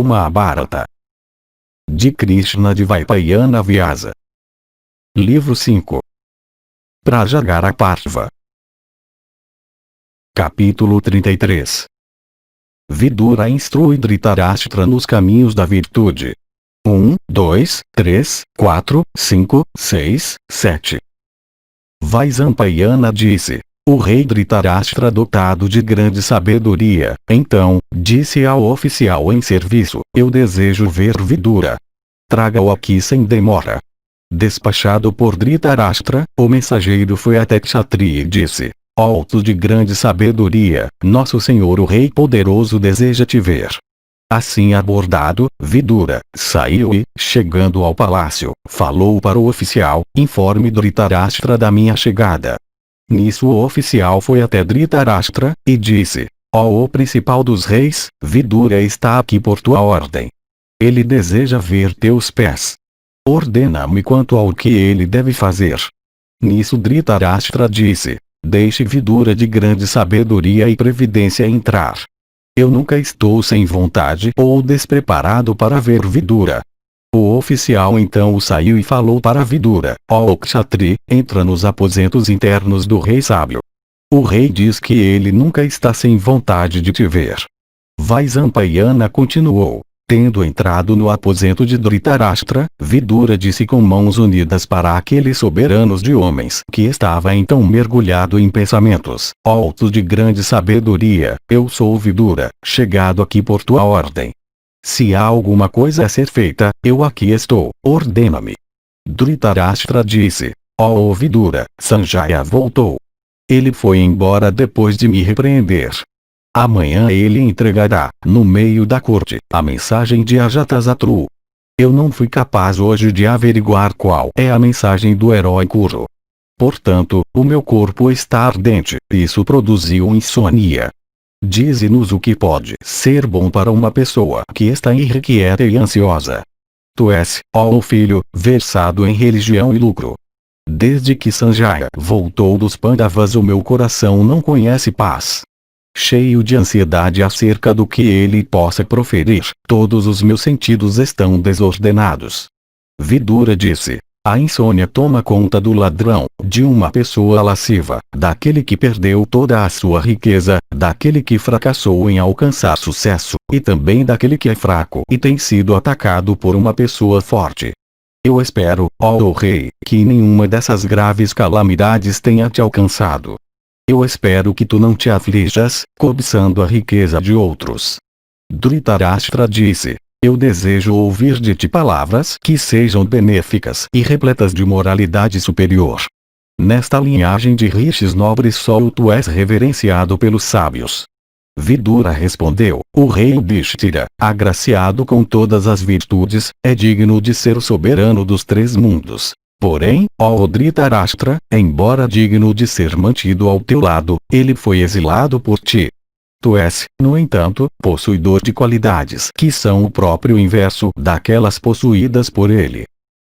o Mahabharata. De Krishna Dvaipayana Vyasa. Livro 5. Prajagaraparva. Capítulo 33. Vidura instrui Dhritarashtra nos caminhos da virtude. 1, 2, 3, 4, 5, 6, 7. Vaisampayana disse: o rei Dhritarashtra, dotado de grande sabedoria, então, disse ao oficial em serviço: eu desejo ver Vidura. Traga-o aqui sem demora. Despachado por Dhritarashtra, o mensageiro foi até Kshatriya e disse: alto de grande sabedoria, nosso senhor o rei poderoso deseja te ver. Assim abordado, Vidura saiu e, chegando ao palácio, falou para o oficial: informe Dhritarashtra da minha chegada. Nisso o oficial foi até Dhritarashtra, e disse: ó principal dos reis, Vidura está aqui por tua ordem. Ele deseja ver teus pés. Ordena-me quanto ao que ele deve fazer. Nisso Dhritarashtra disse: deixe Vidura de grande sabedoria e previdência entrar. Eu nunca estou sem vontade ou despreparado para ver Vidura. O oficial então saiu e falou para Vidura: ó Kshatri, entra nos aposentos internos do rei sábio. O rei diz que ele nunca está sem vontade de te ver. Vaisampayana continuou: tendo entrado no aposento de Dhritarashtra, Vidura disse com mãos unidas para aqueles soberanos de homens que estava então mergulhado em pensamentos: alto de grande sabedoria, eu sou Vidura, chegado aqui por tua ordem. Se há alguma coisa a ser feita, eu aqui estou, ordena-me. Dhritarashtra disse: ó Vidura, Sanjaya voltou. Ele foi embora depois de me repreender. Amanhã ele entregará, no meio da corte, a mensagem de Ajatasatru. Eu não fui capaz hoje de averiguar qual é a mensagem do herói Kuru. Portanto, o meu corpo está ardente, isso produziu insônia. Dize-nos o que pode ser bom para uma pessoa que está irrequieta e ansiosa. Tu és, ó filho, versado em religião e lucro. Desde que Sanjaya voltou dos Pandavas, o meu coração não conhece paz. Cheio de ansiedade acerca do que ele possa proferir, todos os meus sentidos estão desordenados. Vidura disse: a insônia toma conta do ladrão, de uma pessoa lasciva, daquele que perdeu toda a sua riqueza, daquele que fracassou em alcançar sucesso, e também daquele que é fraco e tem sido atacado por uma pessoa forte. Eu espero, ó rei, que nenhuma dessas graves calamidades tenha te alcançado. Eu espero que tu não te aflijas, cobiçando a riqueza de outros. Dhritarashtra disse: eu desejo ouvir de ti palavras que sejam benéficas e repletas de moralidade superior. Nesta linhagem de rishis nobres só tu és reverenciado pelos sábios. Vidura respondeu: o rei Yudhishthira, agraciado com todas as virtudes, é digno de ser o soberano dos três mundos. Porém, ó Dhritarashtra, embora digno de ser mantido ao teu lado, ele foi exilado por ti. Tu és, no entanto, possuidor de qualidades que são o próprio inverso daquelas possuídas por ele.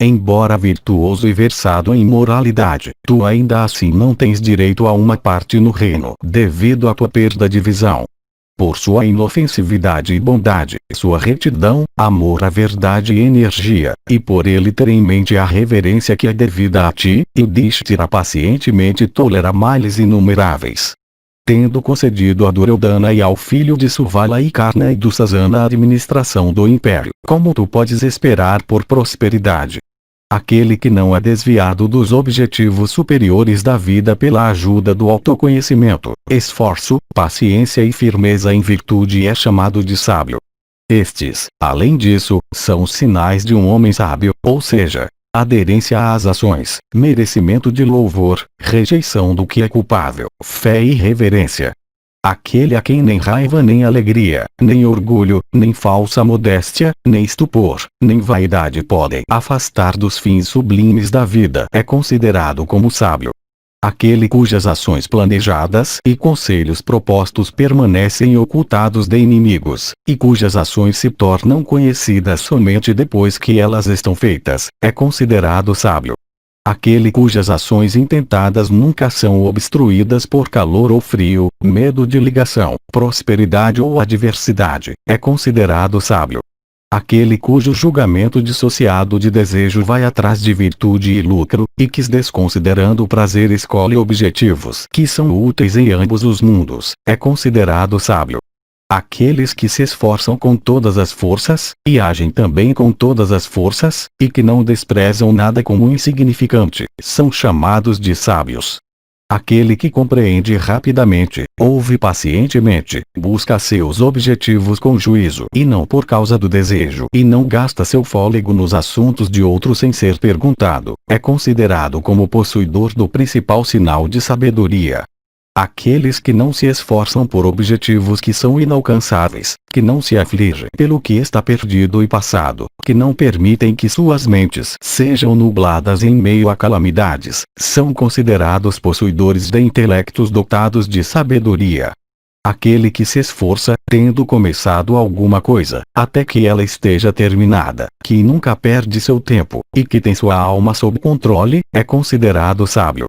Embora virtuoso e versado em moralidade, tu ainda assim não tens direito a uma parte no reino, devido à tua perda de visão. Por sua inofensividade e bondade, sua retidão, amor à verdade e energia, e por ele ter em mente a reverência que é devida a ti, Yudhishthira pacientemente tolera males inumeráveis. Tendo concedido a Duryodhana e ao filho de Suvala e Karna e Dussasana a administração do império, como tu podes esperar por prosperidade? Aquele que não é desviado dos objetivos superiores da vida pela ajuda do autoconhecimento, esforço, paciência e firmeza em virtude é chamado de sábio. Estes, além disso, são os sinais de um homem sábio, ou seja, aderência às ações, merecimento de louvor, rejeição do que é culpável, fé e reverência. Aquele a quem nem raiva nem alegria, nem orgulho, nem falsa modéstia, nem estupor, nem vaidade podem afastar dos fins sublimes da vida é considerado como sábio. Aquele cujas ações planejadas e conselhos propostos permanecem ocultados de inimigos, e cujas ações se tornam conhecidas somente depois que elas estão feitas, é considerado sábio. Aquele cujas ações intentadas nunca são obstruídas por calor ou frio, medo de ligação, prosperidade ou adversidade, é considerado sábio. Aquele cujo julgamento dissociado de desejo vai atrás de virtude e lucro, e que desconsiderando o prazer escolhe objetivos que são úteis em ambos os mundos, é considerado sábio. Aqueles que se esforçam com todas as forças, e agem também com todas as forças, e que não desprezam nada como insignificante, são chamados de sábios. Aquele que compreende rapidamente, ouve pacientemente, busca seus objetivos com juízo e não por causa do desejo e não gasta seu fôlego nos assuntos de outros sem ser perguntado, é considerado como possuidor do principal sinal de sabedoria. Aqueles que não se esforçam por objetivos que são inalcançáveis, que não se afligem pelo que está perdido e passado, que não permitem que suas mentes sejam nubladas em meio a calamidades, são considerados possuidores de intelectos dotados de sabedoria. Aquele que se esforça, tendo começado alguma coisa, até que ela esteja terminada, que nunca perde seu tempo, e que tem sua alma sob controle, é considerado sábio.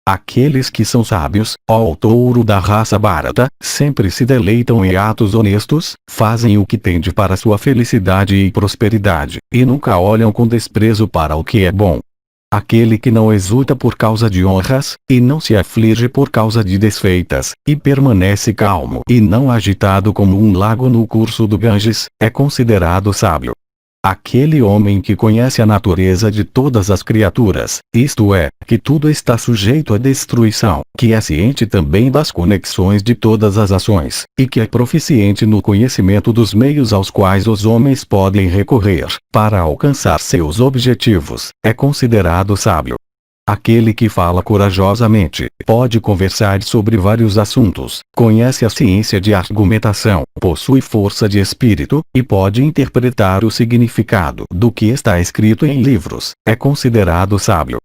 Aqueles que são sábios, ó touro da raça Bharata, sempre se deleitam em atos honestos, fazem o que tende para sua felicidade e prosperidade, e nunca olham com desprezo para o que é bom. Aquele que não exulta por causa de honras, e não se aflige por causa de desfeitas, e permanece calmo e não agitado como um lago no curso do Ganges, é considerado sábio. Aquele homem que conhece a natureza de todas as criaturas, isto é, que tudo está sujeito à destruição, que é ciente também das conexões de todas as ações, e que é proficiente no conhecimento dos meios aos quais os homens podem recorrer, para alcançar seus objetivos, é considerado sábio. Aquele que fala corajosamente, pode conversar sobre vários assuntos, conhece a ciência de argumentação, possui força de espírito, e pode interpretar o significado do que está escrito em livros, é considerado sábio.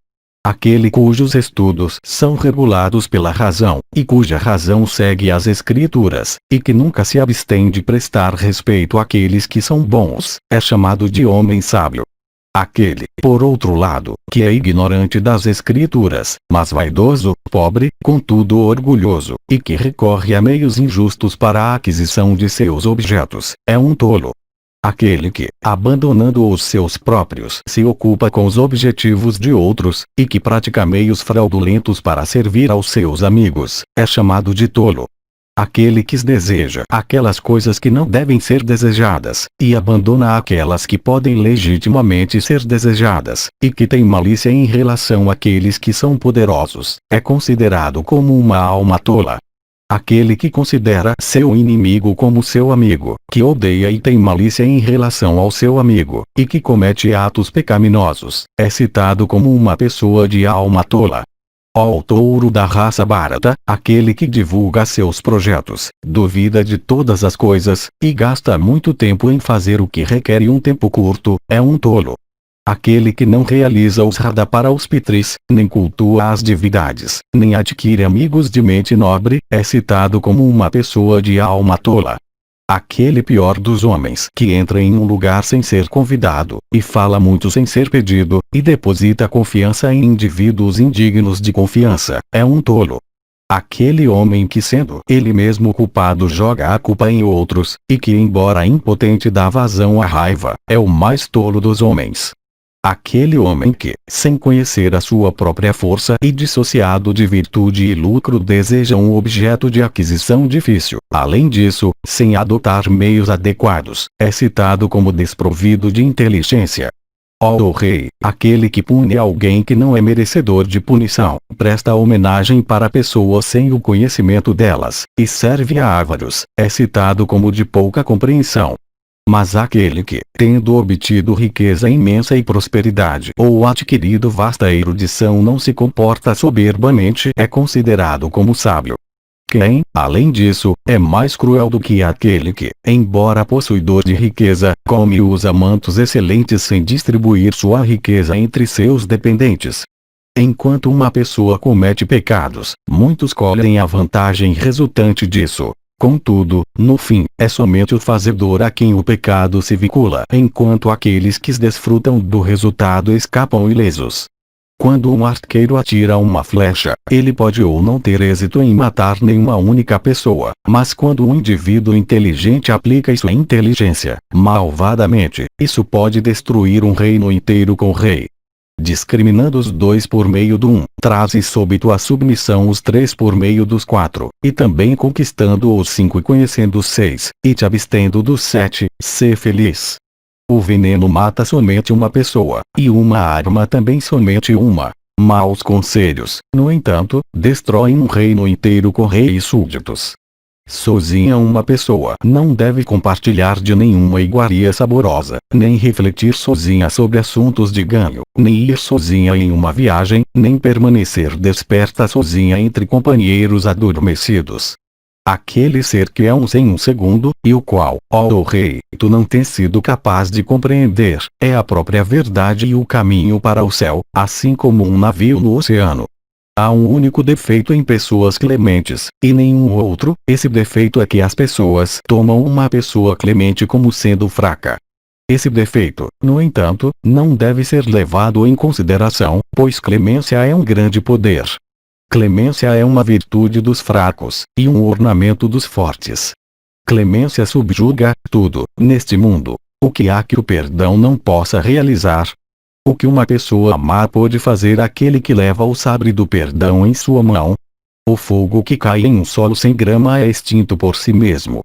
Aquele cujos estudos são regulados pela razão, e cuja razão segue as escrituras, e que nunca se abstém de prestar respeito àqueles que são bons, é chamado de homem sábio. Aquele, por outro lado, que é ignorante das escrituras, mas vaidoso, pobre, contudo orgulhoso, e que recorre a meios injustos para a aquisição de seus objetos, é um tolo. Aquele que, abandonando os seus próprios, se ocupa com os objetivos de outros, e que pratica meios fraudulentos para servir aos seus amigos, é chamado de tolo. Aquele que deseja aquelas coisas que não devem ser desejadas, e abandona aquelas que podem legitimamente ser desejadas, e que tem malícia em relação àqueles que são poderosos, é considerado como uma alma tola. Aquele que considera seu inimigo como seu amigo, que odeia e tem malícia em relação ao seu amigo, e que comete atos pecaminosos, é citado como uma pessoa de alma tola. Ó touro da raça Bharata, aquele que divulga seus projetos, duvida de todas as coisas, e gasta muito tempo em fazer o que requer um tempo curto, é um tolo. Aquele que não realiza os radha para os pitris, nem cultua as divindades, nem adquire amigos de mente nobre, é citado como uma pessoa de alma tola. Aquele pior dos homens que entra em um lugar sem ser convidado, e fala muito sem ser pedido, e deposita confiança em indivíduos indignos de confiança, é um tolo. Aquele homem que sendo ele mesmo culpado joga a culpa em outros, e que embora impotente dá vazão à raiva, é o mais tolo dos homens. Aquele homem que, sem conhecer a sua própria força e dissociado de virtude e lucro deseja um objeto de aquisição difícil, além disso, sem adotar meios adequados, é citado como desprovido de inteligência. Ó rei, aquele que pune alguém que não é merecedor de punição, presta homenagem para pessoas sem o conhecimento delas, e serve a ávaros, é citado como de pouca compreensão. Mas aquele que, tendo obtido riqueza imensa e prosperidade ou adquirido vasta erudição não se comporta soberbamente é considerado como sábio. Quem, além disso, é mais cruel do que aquele que, embora possuidor de riqueza, come e usa mantos excelentes sem distribuir sua riqueza entre seus dependentes. Enquanto uma pessoa comete pecados, muitos colhem a vantagem resultante disso. Contudo, no fim, é somente o fazedor a quem o pecado se vincula, enquanto aqueles que desfrutam do resultado escapam ilesos. Quando um arqueiro atira uma flecha, ele pode ou não ter êxito em matar nenhuma única pessoa, mas quando um indivíduo inteligente aplica sua inteligência, malvadamente, isso pode destruir um reino inteiro com o rei. Discriminando os dois por meio do um, traze sob tua submissão os três por meio dos quatro, e também conquistando os cinco e conhecendo os seis, e te abstendo dos sete, sê feliz. O veneno mata somente uma pessoa, e uma arma também somente uma. Maus conselhos, no entanto, destroem um reino inteiro com rei e súditos. Sozinha uma pessoa não deve compartilhar de nenhuma iguaria saborosa, nem refletir sozinha sobre assuntos de ganho, nem ir sozinha em uma viagem, nem permanecer desperta sozinha entre companheiros adormecidos. Aquele ser que é um sem um segundo, e o qual, ó rei, tu não tens sido capaz de compreender, é a própria verdade e o caminho para o céu, assim como um navio no oceano. Há um único defeito em pessoas clementes, e nenhum outro. Esse defeito é que as pessoas tomam uma pessoa clemente como sendo fraca. Esse defeito, no entanto, não deve ser levado em consideração, pois clemência é um grande poder. Clemência é uma virtude dos fracos, e um ornamento dos fortes. Clemência subjuga tudo, neste mundo. O que há que o perdão não possa realizar? O que uma pessoa má pode fazer àquele que leva o sabre do perdão em sua mão? O fogo que cai em um solo sem grama é extinto por si mesmo.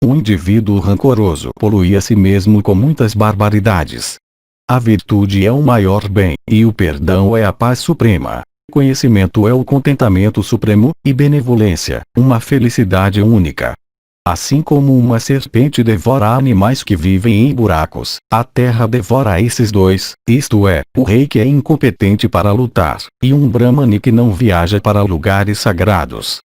Um indivíduo rancoroso polui a si mesmo com muitas barbaridades. A virtude é o maior bem, e o perdão é a paz suprema. Conhecimento é o contentamento supremo, e benevolência, uma felicidade única. Assim como uma serpente devora animais que vivem em buracos, a terra devora esses dois, isto é, o rei que é incompetente para lutar, e um brahmane que não viaja para lugares sagrados.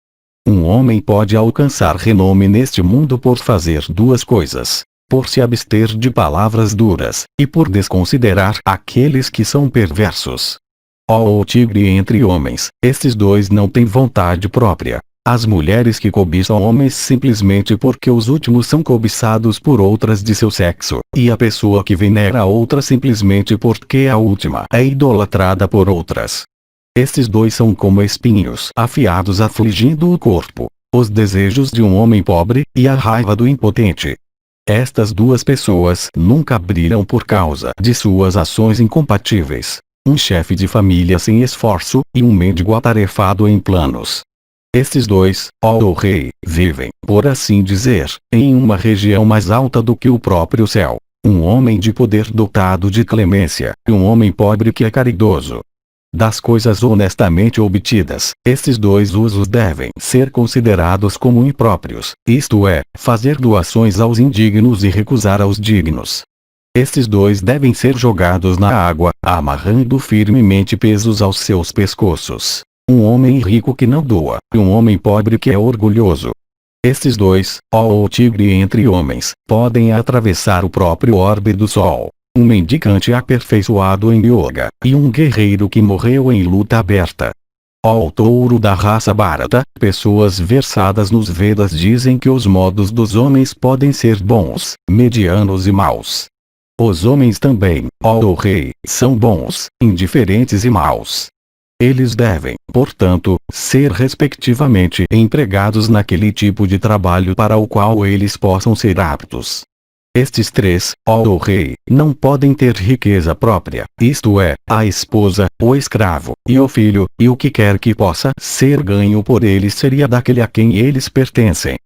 Um homem pode alcançar renome neste mundo por fazer duas coisas: por se abster de palavras duras, e por desconsiderar aqueles que são perversos. Ó o tigre entre homens, estes dois não têm vontade própria. As mulheres que cobiçam homens simplesmente porque os últimos são cobiçados por outras de seu sexo, e a pessoa que venera a outra simplesmente porque a última é idolatrada por outras. Estes dois são como espinhos afiados afligindo o corpo, os desejos de um homem pobre, e a raiva do impotente. Estas duas pessoas nunca brilham por causa de suas ações incompatíveis. Um chefe de família sem esforço, e um mendigo atarefado em planos. Estes dois, ó rei, vivem, por assim dizer, em uma região mais alta do que o próprio céu. Um homem de poder dotado de clemência, e um homem pobre que é caridoso. Das coisas honestamente obtidas, estes dois usos devem ser considerados como impróprios, isto é, fazer doações aos indignos e recusar aos dignos. Estes dois devem ser jogados na água, amarrando firmemente pesos aos seus pescoços. Um homem rico que não doa, e um homem pobre que é orgulhoso. Estes dois, ó o tigre entre homens, podem atravessar o próprio orbe do sol. Um mendicante aperfeiçoado em yoga, e um guerreiro que morreu em luta aberta. Ó o touro da raça Bharata, pessoas versadas nos Vedas dizem que os modos dos homens podem ser bons, medianos e maus. Os homens também, ó rei, são bons, indiferentes e maus. Eles devem, portanto, ser respectivamente empregados naquele tipo de trabalho para o qual eles possam ser aptos. Estes três, ó rei, não podem ter riqueza própria, isto é, a esposa, o escravo, e o filho, e o que quer que possa ser ganho por eles seria daquele a quem eles pertencem.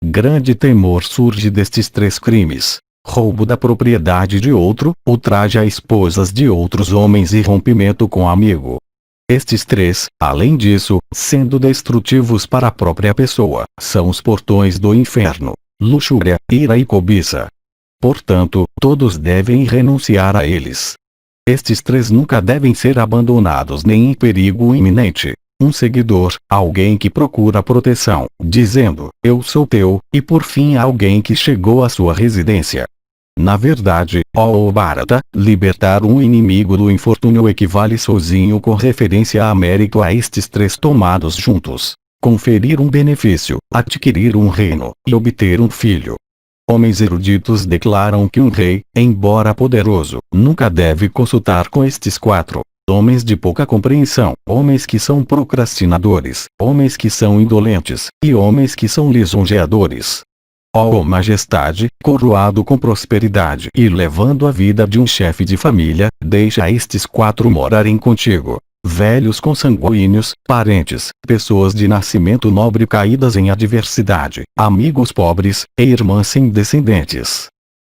Grande temor surge destes três crimes: roubo da propriedade de outro, ultraje a esposas de outros homens e rompimento com amigo. Estes três, além disso, sendo destrutivos para a própria pessoa, são os portões do inferno: luxúria, ira e cobiça. Portanto, todos devem renunciar a eles. Estes três nunca devem ser abandonados nem em perigo iminente. Um seguidor, alguém que procura proteção, dizendo, eu sou teu, e por fim alguém que chegou à sua residência. Na verdade, ó Bharata, libertar um inimigo do infortúnio equivale sozinho com referência a mérito a estes três tomados juntos: conferir um benefício, adquirir um reino, e obter um filho. Homens eruditos declaram que um rei, embora poderoso, nunca deve consultar com estes quatro. homens de pouca compreensão, homens que são procrastinadores, homens que são indolentes, e homens que são lisonjeadores. Ó majestade, coroado com prosperidade e levando a vida de um chefe de família, deixa estes 4 morarem contigo. Velhos consanguíneos, parentes, pessoas de nascimento nobre caídas em adversidade, amigos pobres, e irmãs sem descendentes.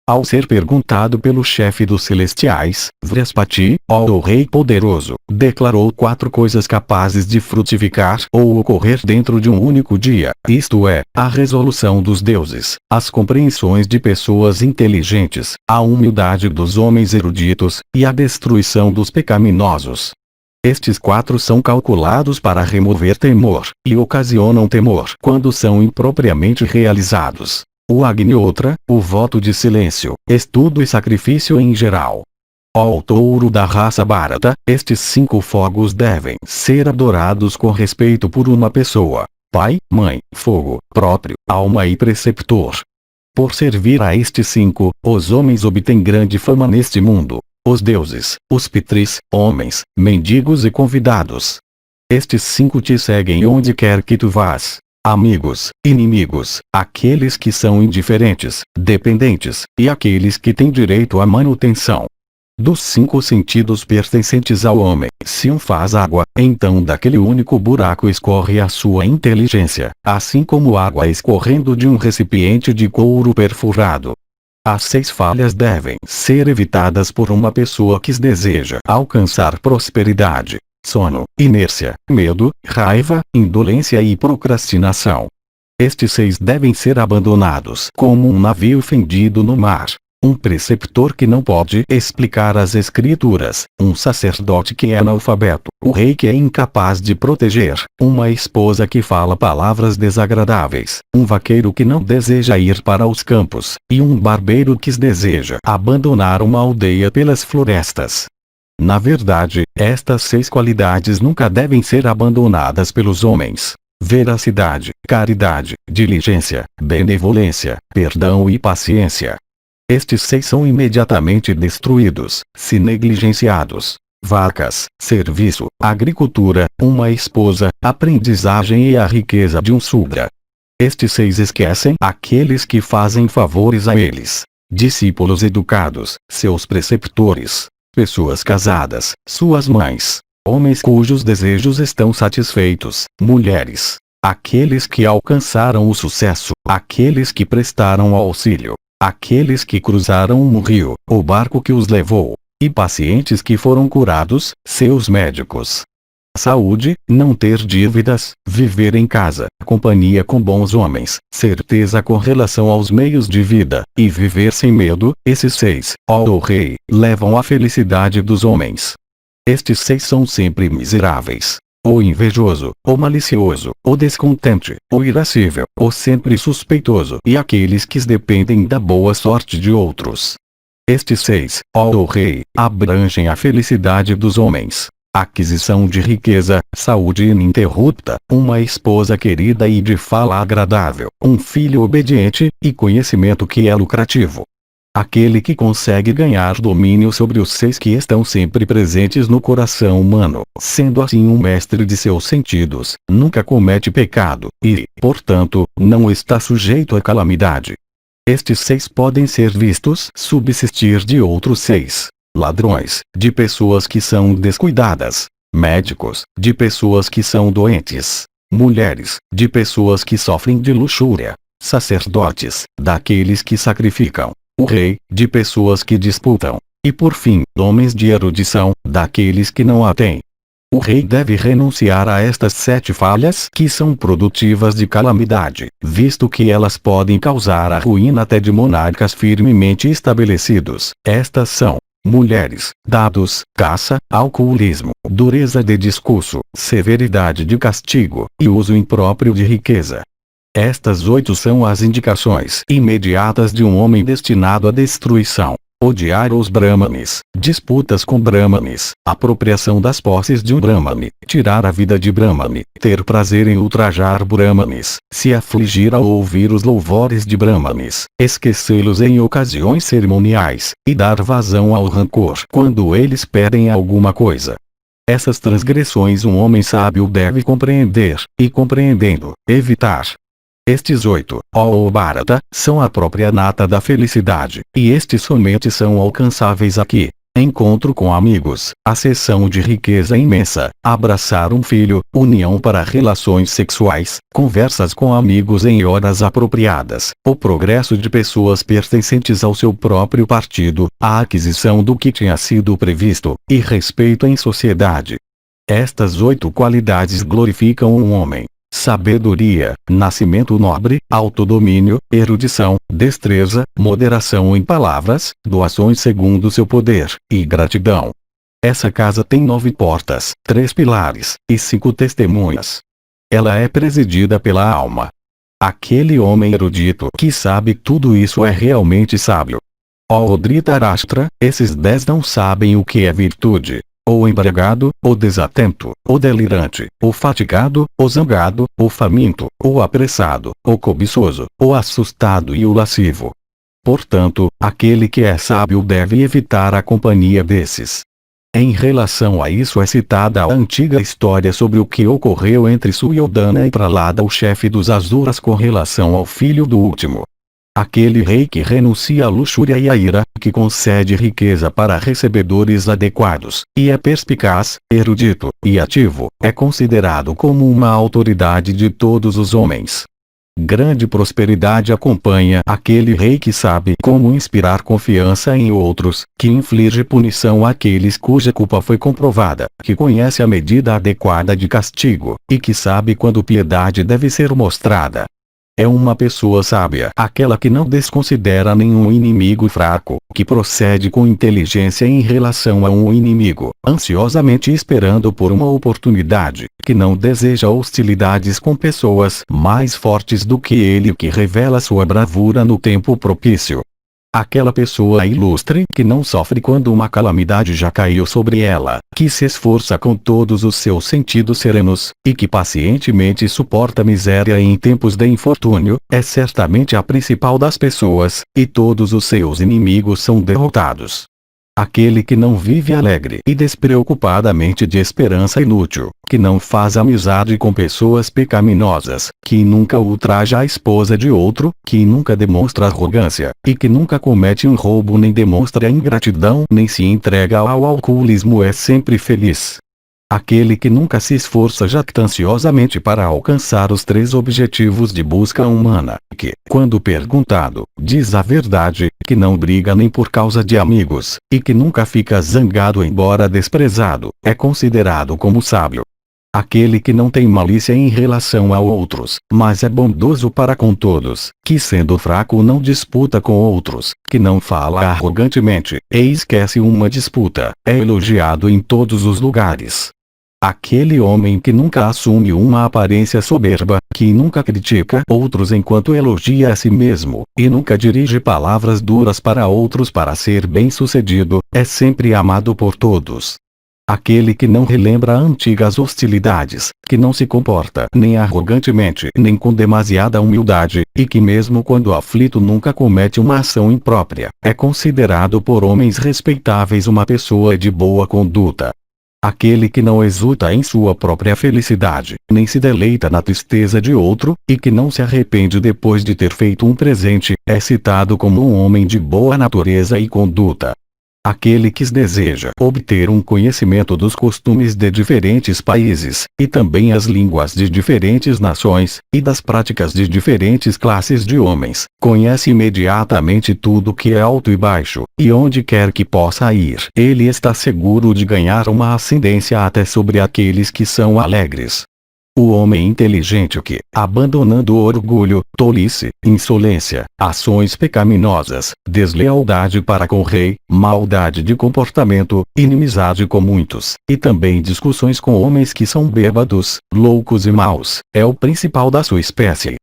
Ao ser perguntado pelo chefe dos celestiais, Vraspati, ó o Rei Poderoso, declarou 4 coisas capazes de frutificar ou ocorrer dentro de um único dia, isto é, a resolução dos deuses, as compreensões de pessoas inteligentes, a humildade dos homens eruditos, e a destruição dos pecaminosos. Estes 4 são calculados para remover temor, e ocasionam temor quando são impropriamente realizados. O Agnotra, o voto de silêncio, estudo e sacrifício em geral. Ó touro da raça Bharata, estes 5 fogos devem ser adorados com respeito por uma pessoa: pai, mãe, fogo, próprio, alma e preceptor. Por servir a estes 5, os homens obtêm grande fama neste mundo. Os deuses, os pitris, homens, mendigos e convidados. Estes 5 te seguem onde quer que tu vás. Amigos, inimigos, aqueles que são indiferentes, dependentes, e aqueles que têm direito à manutenção. Dos 5 sentidos pertencentes ao homem, se um faz água, então daquele único buraco escorre a sua inteligência, assim como água escorrendo de um recipiente de couro perfurado. As 6 falhas devem ser evitadas por uma pessoa que deseja alcançar prosperidade: sono, inércia, medo, raiva, indolência e procrastinação. Estes 6 devem ser abandonados como um navio fendido no mar. Um preceptor que não pode explicar as escrituras, um sacerdote que é analfabeto, o rei que é incapaz de proteger, uma esposa que fala palavras desagradáveis, um vaqueiro que não deseja ir para os campos, e um barbeiro que deseja abandonar uma aldeia pelas florestas. Na verdade, estas 6 qualidades nunca devem ser abandonadas pelos homens: veracidade, caridade, diligência, benevolência, perdão e paciência. Estes 6 são imediatamente destruídos, se negligenciados. Vacas, serviço, agricultura, uma esposa, aprendizagem e a riqueza de um Sudra. Estes 6 esquecem aqueles que fazem favores a eles. Discípulos educados, seus preceptores. Pessoas casadas, suas mães. Homens cujos desejos estão satisfeitos, mulheres. Aqueles que alcançaram o sucesso, aqueles que prestaram auxílio. Aqueles que cruzaram um rio, o barco que os levou, e pacientes que foram curados, seus médicos. Saúde, não ter dívidas, viver em casa, companhia com bons homens, certeza com relação aos meios de vida, e viver sem medo, esses 6, ó Rei, levam à felicidade dos homens. Estes 6 são sempre miseráveis. O invejoso, o malicioso, o descontente, o irascível, o sempre suspeitoso e aqueles que dependem da boa sorte de outros. Estes 6, ó Rei, abrangem a felicidade dos homens: aquisição de riqueza, saúde ininterrupta, uma esposa querida e de fala agradável, um filho obediente, e conhecimento que é lucrativo. Aquele que consegue ganhar domínio sobre os 6 que estão sempre presentes no coração humano, sendo assim um mestre de seus sentidos, nunca comete pecado, e, portanto, não está sujeito a calamidade. Estes 6 podem ser vistos subsistir de outros 6. Ladrões, de pessoas que são descuidadas. Médicos, de pessoas que são doentes. Mulheres, de pessoas que sofrem de luxúria. Sacerdotes, daqueles que sacrificam. O rei, de pessoas que disputam. E por fim, homens de erudição, daqueles que não a têm. O rei deve renunciar a estas 7 falhas que são produtivas de calamidade, visto que elas podem causar a ruína até de monarcas firmemente estabelecidos. Estas são: mulheres, dados, caça, alcoolismo, dureza de discurso, severidade de castigo, e uso impróprio de riqueza. Estas 8 são as indicações imediatas de um homem destinado à destruição: odiar os brahmanes, disputas com brahmanes, apropriação das posses de um brahmane, tirar a vida de brahmane, ter prazer em ultrajar brahmanes, se afligir ao ouvir os louvores de brahmanes, esquecê-los em ocasiões cerimoniais, e dar vazão ao rancor quando eles pedem alguma coisa. Essas transgressões um homem sábio deve compreender, e compreendendo, evitar. Estes 8, ó Bharata, são a própria nata da felicidade, e estes somente são alcançáveis aqui. Encontro com amigos, acessão de riqueza imensa, abraçar um filho, união para relações sexuais, conversas com amigos em horas apropriadas, o progresso de pessoas pertencentes ao seu próprio partido, a aquisição do que tinha sido previsto, e respeito em sociedade. Estas 8 qualidades glorificam um homem. Sabedoria, nascimento nobre, autodomínio, erudição, destreza, moderação em palavras, doações segundo seu poder, e gratidão. Essa casa tem 9 portas, 3 pilares, e 5 testemunhas. Ela é presidida pela alma. Aquele homem erudito que sabe tudo isso é realmente sábio. Ó Dhritarashtra, esses 10 não sabem o que é virtude. Ou embriagado, ou desatento, ou delirante, ou fatigado, ou zangado, ou faminto, ou apressado, ou cobiçoso, ou assustado e o lascivo. Portanto, aquele que é sábio deve evitar a companhia desses. Em relação a isso é citada a antiga história sobre o que ocorreu entre Suyoddhana e Prahlada, o chefe dos Asuras, com relação ao filho do último. Aquele rei que renuncia à luxúria e à ira, que concede riqueza para recebedores adequados, e é perspicaz, erudito, e ativo, é considerado como uma autoridade de todos os homens. Grande prosperidade acompanha aquele rei que sabe como inspirar confiança em outros, que inflige punição àqueles cuja culpa foi comprovada, que conhece a medida adequada de castigo, e que sabe quando piedade deve ser mostrada. É uma pessoa sábia aquela que não desconsidera nenhum inimigo fraco, que procede com inteligência em relação a um inimigo, ansiosamente esperando por uma oportunidade, que não deseja hostilidades com pessoas mais fortes do que ele, que revela sua bravura no tempo propício. Aquela pessoa ilustre que não sofre quando uma calamidade já caiu sobre ela, que se esforça com todos os seus sentidos serenos, e que pacientemente suporta a miséria em tempos de infortúnio, é certamente a principal das pessoas, e todos os seus inimigos são derrotados. Aquele que não vive alegre e despreocupadamente de esperança inútil, que não faz amizade com pessoas pecaminosas, que nunca ultraja a esposa de outro, que nunca demonstra arrogância, e que nunca comete um roubo nem demonstra ingratidão nem se entrega ao alcoolismo é sempre feliz. Aquele que nunca se esforça jactanciosamente para alcançar os 3 objetivos de busca humana, que, quando perguntado, diz a verdade, que não briga nem por causa de amigos, e que nunca fica zangado embora desprezado, é considerado como sábio. Aquele que não tem malícia em relação a outros, mas é bondoso para com todos, que sendo fraco não disputa com outros, que não fala arrogantemente, e esquece uma disputa, é elogiado em todos os lugares. Aquele homem que nunca assume uma aparência soberba, que nunca critica outros enquanto elogia a si mesmo, e nunca dirige palavras duras para outros para ser bem-sucedido, é sempre amado por todos. Aquele que não relembra antigas hostilidades, que não se comporta nem arrogantemente nem com demasiada humildade, e que mesmo quando aflito nunca comete uma ação imprópria, é considerado por homens respeitáveis uma pessoa de boa conduta. Aquele que não exulta em sua própria felicidade, nem se deleita na tristeza de outro, e que não se arrepende depois de ter feito um presente, é citado como um homem de boa natureza e conduta. Aquele que deseja obter um conhecimento dos costumes de diferentes países, e também as línguas de diferentes nações, e das práticas de diferentes classes de homens, conhece imediatamente tudo que é alto e baixo, e onde quer que possa ir, ele está seguro de ganhar uma ascendência até sobre aqueles que são alegres. O homem inteligente que, abandonando o orgulho, tolice, insolência, ações pecaminosas, deslealdade para com o rei, maldade de comportamento, inimizade com muitos, e também discussões com homens que são bêbados, loucos e maus, é o principal da sua espécie.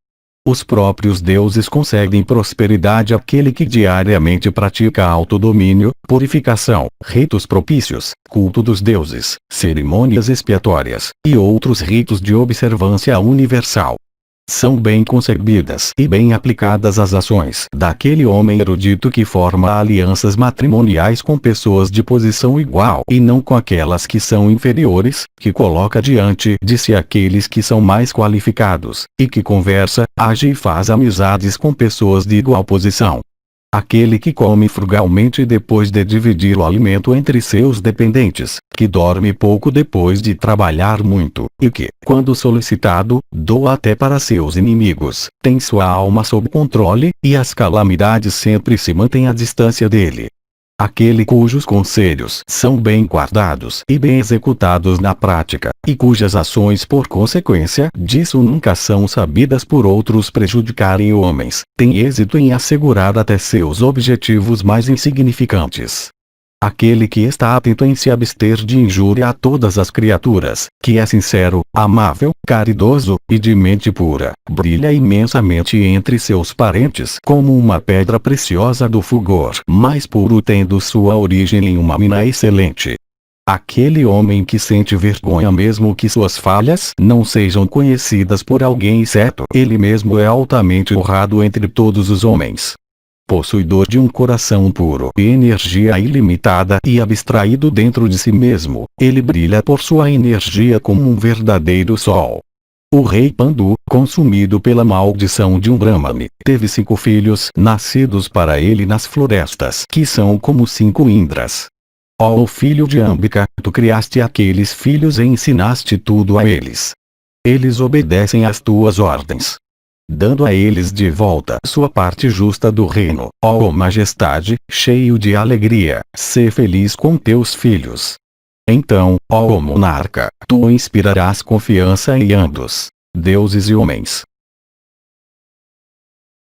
Os próprios deuses concedem prosperidade àquele que diariamente pratica autodomínio, purificação, ritos propícios, culto dos deuses, cerimônias expiatórias, e outros ritos de observância universal. são bem concebidas e bem aplicadas as ações daquele homem erudito que forma alianças matrimoniais com pessoas de posição igual e não com aquelas que são inferiores, que coloca diante de si aqueles que são mais qualificados, e que conversa, age e faz amizades com pessoas de igual posição. Aquele que come frugalmente depois de dividir o alimento entre seus dependentes, que dorme pouco depois de trabalhar muito, e que, quando solicitado, doa até para seus inimigos, tem sua alma sob controle, e as calamidades sempre se mantêm à distância dele. Aquele cujos conselhos são bem guardados e bem executados na prática, e cujas ações por consequência disso nunca são sabidas por outros prejudicarem homens, tem êxito em assegurar até seus objetivos mais insignificantes. Aquele que está atento em se abster de injúria a todas as criaturas, que é sincero, amável, caridoso, e de mente pura, brilha imensamente entre seus parentes como uma pedra preciosa do fulgor mais puro tendo sua origem em uma mina excelente. Aquele homem que sente vergonha mesmo que suas falhas não sejam conhecidas por alguém exceto ele mesmo é altamente honrado entre todos os homens. Possuidor de um coração puro e energia ilimitada e abstraído dentro de si mesmo, ele brilha por sua energia como um verdadeiro sol. O rei Pandu, consumido pela maldição de um Brahmane, teve 5 filhos nascidos para ele nas florestas que são como 5 Indras. Ó filho de Ambika, tu criaste aqueles filhos e ensinaste tudo a eles. Eles obedecem às tuas ordens, dando a eles de volta sua parte justa do reino. Ó majestade, cheio de alegria, sê feliz com teus filhos. Então, ó monarca, tu inspirarás confiança em ambos, deuses e homens,